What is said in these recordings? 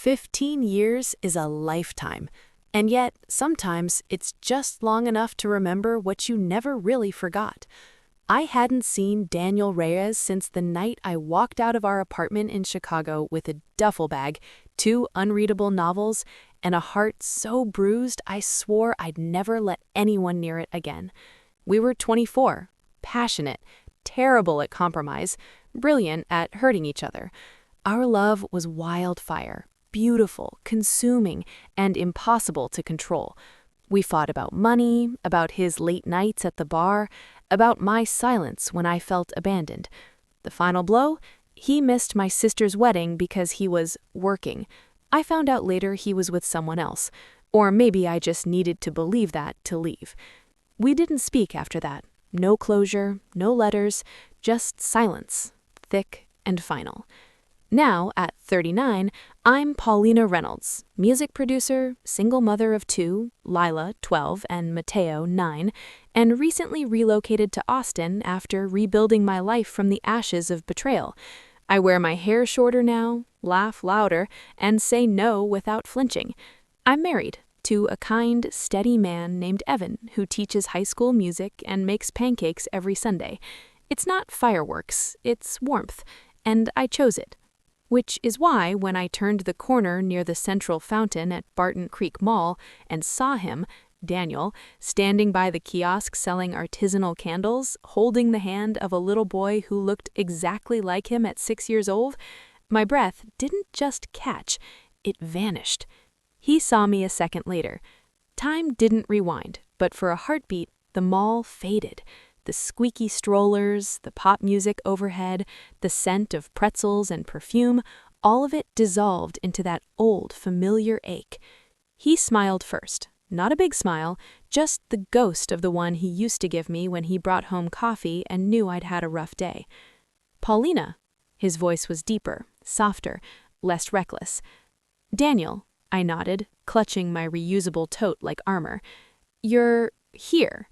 15 years is a lifetime, and yet sometimes it's just long enough to remember what you never really forgot. I hadn't seen Daniel Reyes since the night I walked out of our apartment in Chicago with a duffel bag, 2 unreadable novels, and a heart so bruised I swore I'd never let anyone near it again. We were 24, passionate, terrible at compromise, brilliant at hurting each other. Our love was wildfire, beautiful, consuming, and impossible to control. We fought about money, about his late nights at the bar, about my silence when I felt abandoned. The final blow? He missed my sister's wedding because he was working. I found out later he was with someone else, or maybe I just needed to believe that to leave. We didn't speak after that. No closure, no letters, just silence, thick and final. Now, at 39, I'm Paulina Reynolds, music producer, single mother of 2, Lila, 12, and Mateo, 9, and recently relocated to Austin after rebuilding my life from the ashes of betrayal. I wear my hair shorter now, laugh louder, and say no without flinching. I'm married to a kind, steady man named Evan who teaches high school music and makes pancakes every Sunday. It's not fireworks, it's warmth, and I chose it. Which is why, when I turned the corner near the central fountain at Barton Creek Mall and saw him, Daniel, standing by the kiosk selling artisanal candles, holding the hand of a little boy who looked exactly like him at 6 years old, my breath didn't just catch, it vanished. He saw me a second later. Time didn't rewind, but for a heartbeat, the mall faded. The squeaky strollers, the pop music overhead, the scent of pretzels and perfume, all of it dissolved into that old, familiar ache. He smiled first. Not a big smile, just the ghost of the one he used to give me when he brought home coffee and knew I'd had a rough day. "Paulina." His voice was deeper, softer, less reckless. "Daniel," I nodded, clutching my reusable tote like armor. "You're here."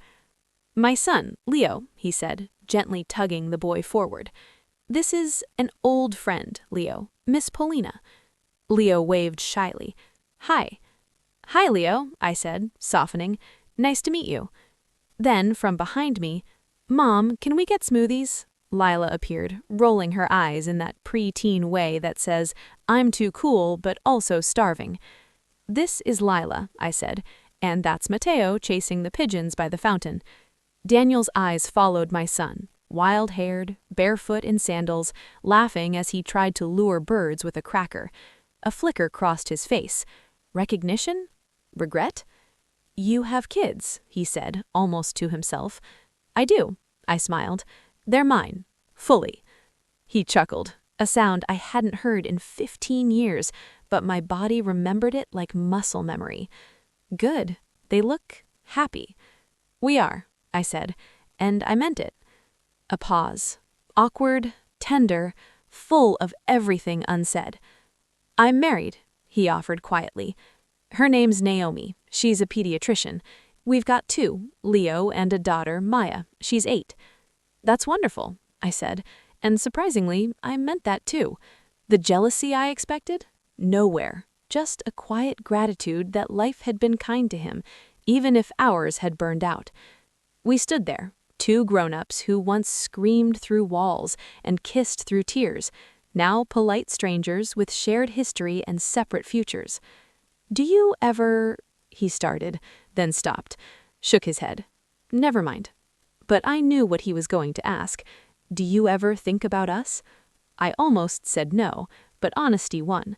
"My son, Leo," he said, gently tugging the boy forward. "This is an old friend, Leo, Miss Paulina." Leo waved shyly. "Hi." "Hi, Leo," I said, softening. "Nice to meet you." Then, from behind me, "Mom, can we get smoothies?" Lila appeared, rolling her eyes in that pre-teen way that says, "I'm too cool, but also starving." "This is Lila," I said, "and that's Mateo chasing the pigeons by the fountain." Daniel's eyes followed my son, wild-haired, barefoot in sandals, laughing as he tried to lure birds with a cracker. A flicker crossed his face. Recognition? Regret? "You have kids," he said, almost to himself. "I do," I smiled. "They're mine. Fully." He chuckled, a sound I hadn't heard in 15 years, but my body remembered it like muscle memory. "Good. They look happy." "We are," I said, and I meant it. A pause. Awkward, tender, full of everything unsaid. "I'm married," he offered quietly. "Her name's Naomi. She's a pediatrician. We've got 2, Leo and a daughter, Maya. She's 8. "That's wonderful," I said, and surprisingly, I meant that too. The jealousy I expected? Nowhere. Just a quiet gratitude that life had been kind to him, even if ours had burned out. We stood there, 2 grown-ups who once screamed through walls and kissed through tears, now polite strangers with shared history and separate futures. "Do you ever—" he started, then stopped, shook his head. "Never mind." But I knew what he was going to ask. "Do you ever think about us?" I almost said no, but honesty won.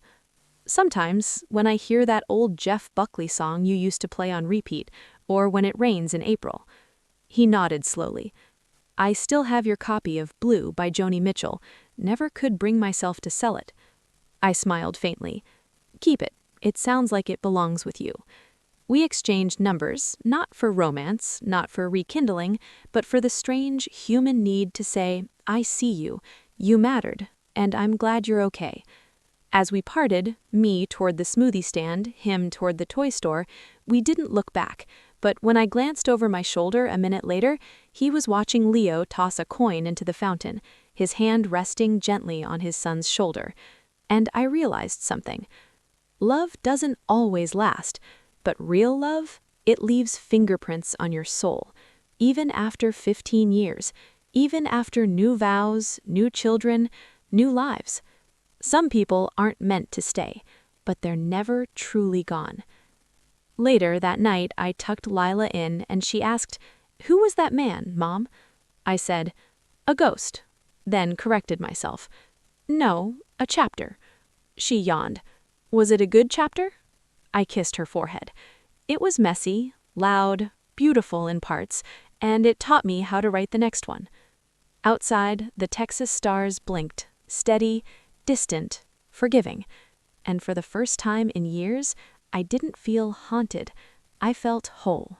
"Sometimes, when I hear that old Jeff Buckley song you used to play on repeat, or when it rains in April." He nodded slowly. "I still have your copy of Blue by Joni Mitchell. Never could bring myself to sell it." I smiled faintly. "Keep it. It sounds like it belongs with you." We exchanged numbers, not for romance, not for rekindling, but for the strange human need to say, "I see you, you mattered, and I'm glad you're okay." As we parted, me toward the smoothie stand, him toward the toy store, we didn't look back, but when I glanced over my shoulder a minute later, he was watching Leo toss a coin into the fountain, his hand resting gently on his son's shoulder. And I realized something. Love doesn't always last, but real love, it leaves fingerprints on your soul, even after 15 years, even after new vows, new children, new lives. Some people aren't meant to stay, but they're never truly gone. Later that night, I tucked Lila in and she asked, "Who was that man, Mom?" I said, "A ghost," then corrected myself. "No, a chapter." She yawned. "Was it a good chapter?" I kissed her forehead. "It was messy, loud, beautiful in parts, and it taught me how to write the next one." Outside, the Texas stars blinked, steady, distant, forgiving. And for the first time in years, I didn't feel haunted. I felt whole.